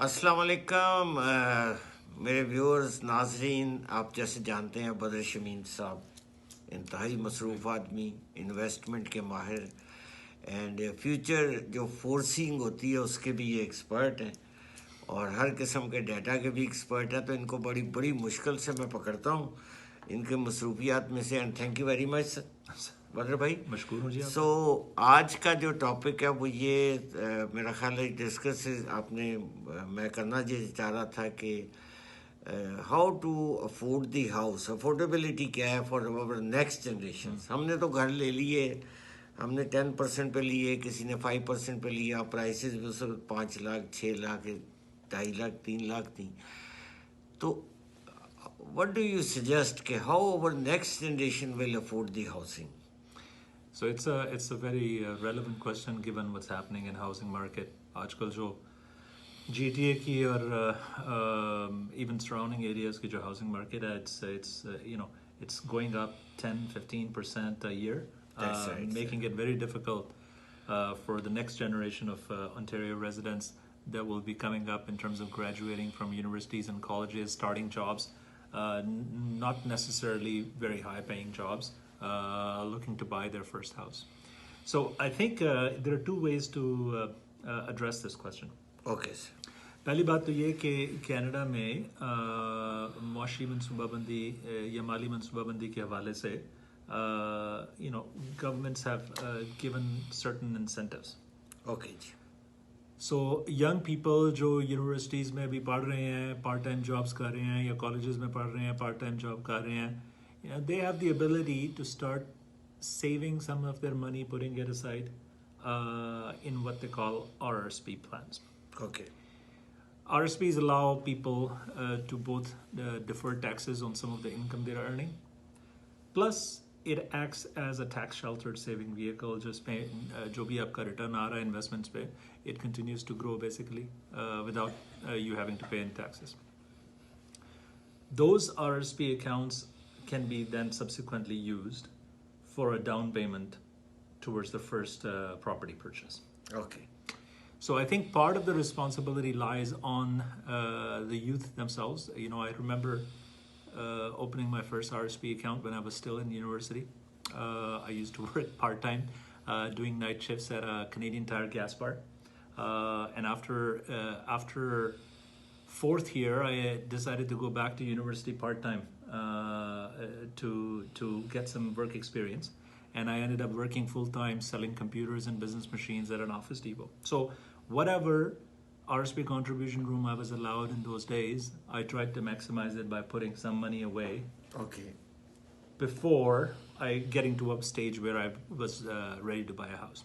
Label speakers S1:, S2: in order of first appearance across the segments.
S1: السلام علیکم میرے ویورز ناظرین. آپ جیسے جانتے ہیں بدر شمیم صاحب انتہائی مصروف آدمی, انویسٹمنٹ کے ماہر اینڈ فیوچر جو فورسنگ ہوتی ہے اس کے بھی یہ ایکسپرٹ ہیں اور ہر قسم کے ڈیٹا کے بھی ایکسپرٹ ہیں. تو ان کو بڑی مشکل سے میں پکڑتا ہوں ان کے مصروفیات میں سے. And thank you very much sir Badr بھائی.
S2: مشکور ہوں جی.
S1: سو آج کا جو ٹاپک ہے وہ یہ میرا خیال ہے ڈسکس آپ نے میں کرنا چاہ رہا تھا کہ how to afford the house. Affordability کیا ہے فار اوور نیکسٹ جنریشن. ہم نے تو گھر لے لیے, ہم نے 10% پہ لیے, کسی نے 5% پہ لیا. پرائسز بھی اس وقت 5 لاکھ 6 لاکھ 2.5 لاکھ 3 لاکھ تھیں. تو what do you suggest کہ how our next generation will afford the housing?
S2: So it's a very relevant question given what's happening in housing market. آج کل جو جی ٹی اے کی اور even surrounding areas کی جو housing market ہے, it's going up 10-15% a year, making it very difficult for the next generation of Ontario residents that will be coming up in terms of graduating from universities and colleges, starting jobs, not necessarily very high paying jobs, looking to buy their first house. So I think there are two ways to address this question.
S1: Okay, sir.
S2: پہلی بات تو یہ کہ Canada میں معاشی منصوبہ بندی یا مالی منصوبہ بندی کے حوالے سے governments have given certain incentives.
S1: Okay G.
S2: So young people جو یونیورسٹیز میں بھی پڑھ رہے ہیں, پارٹ ٹائم جابس کر رہے ہیں, یا کالجز میں پڑھ رہے ہیں پارٹ ٹائم جاب کر رہے ہیں, they have the ability to start saving some of their money, putting it aside in what they call RRSP plans.
S1: Okay.
S2: RSPs allow people to both defer taxes on some of the income they're earning, plus it acts as a tax sheltered saving vehicle. Just pay jo bhi aapka return aa raha hai investments pe, it continues to grow basically without you having to pay any taxes. Those RSP accounts can be then subsequently used for a down payment towards the first property purchase.
S1: Okay.
S2: So I think part of the responsibility lies on the youth themselves. I remember opening my first RSP account when I was still in university. I used to work part-time doing night shifts at a Canadian Tire gas bar. And after fourth year, I decided to go back to university part-time to get some work experience. And I ended up working full-time selling computers and business machines at an Office Depot. So whatever RSP contribution room I was allowed in those days, I tried to maximize it by putting some money away.
S1: Okay.
S2: Before I getting to a stage where I was ready to buy a house.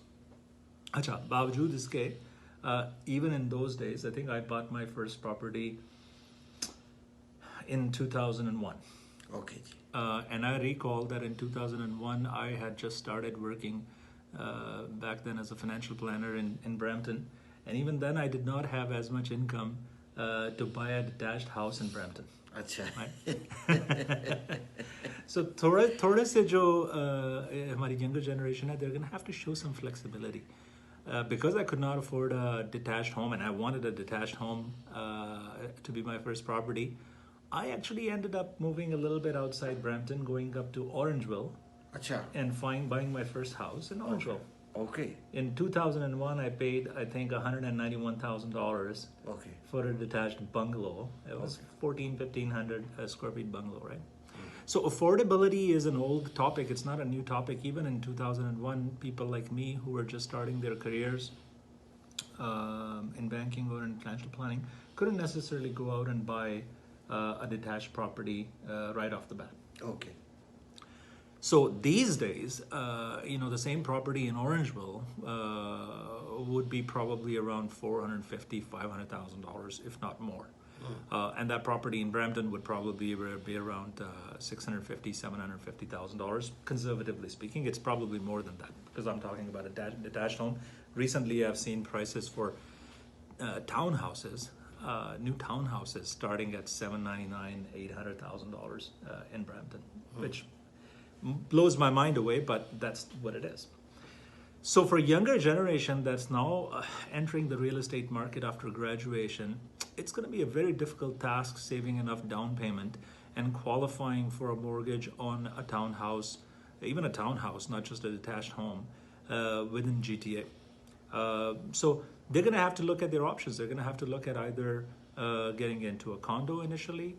S2: Acha, bawajood iske, even in those days, I think I bought my first property in 2001.
S1: Okay.
S2: And I recall that in 2001, I had just started working back then as a financial planner in Brampton. And even then, I did not have as much income to buy a detached house in Brampton.
S1: Achha.
S2: Right? So, thoda se jo hamari younger generation hai, they're going to have to show some flexibility. Because I could not afford a detached home, and I wanted a detached home to be my first property, I actually ended up moving a little bit outside Brampton, going up to Orangeville.
S1: Achha.
S2: And buying my first house in Orangeville.
S1: Okay.
S2: In 2001, I paid, I think, $191,000
S1: Okay.
S2: for a detached bungalow. It was 1,500 square feet bungalow, right? So affordability is an old topic. It's not a new topic. Even in 2001, people like me who were just starting their careers in banking or in financial planning couldn't necessarily go out and buy a detached property right off the bat.
S1: Okay.
S2: So these days, the same property in Orangeville would be probably around $450,000-$500,000, if not more. And that property in Brampton would probably be around $650,000-$750,000, conservatively speaking. It's probably more than that because I'm talking about a detached home. Recently, I've seen prices for townhouses. New townhouses starting at $799,000-$800,000 in Brampton, which blows my mind away, but that's what it is. So for younger generation that's now entering the real estate market after graduation, it's going to be a very difficult task saving enough down payment and qualifying for a mortgage on a townhouse, even a townhouse, not just a detached home, within GTA. So they're going to have to look at their options. They're going to have to look at either getting into a condo initially,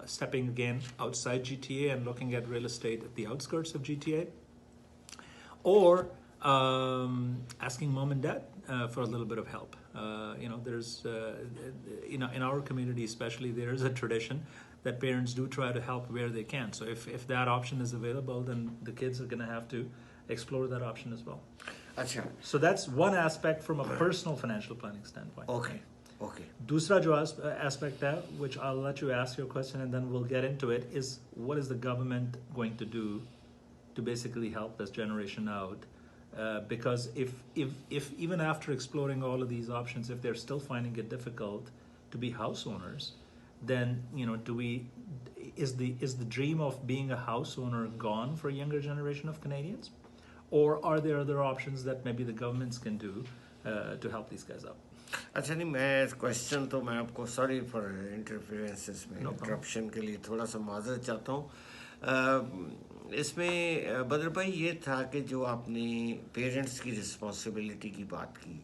S2: stepping again outside GTA and looking at real estate at the outskirts of GTA, or asking mom and dad for a little bit of help. There's, in our community especially, there is a tradition that parents do try to help where they can. So if that option is available, then the kids are going to have to explore that option as well.
S1: Achha.
S2: So that's one aspect from a personal financial planning standpoint.
S1: Okay.
S2: Dusra jo aspect hai, which I'll let you ask your question and then we'll get into it, is what is the government going to do to basically help this generation out? Because if even after exploring all of these options, if they're still finding it difficult to be house owners, then is the dream of being a house owner gone for a younger generation of Canadians, or are there other options that maybe the governments can do to help these guys out?
S1: اچھا نہیں میں question تو میں آپ کو sorry for interference میں interruption کے لیے تھوڑا سا معذرت چاہتا ہوں. اس میں بدر بھائی یہ تھا کہ جو آپ نے پیرنٹس کی رسپانسبلٹی کی بات کی,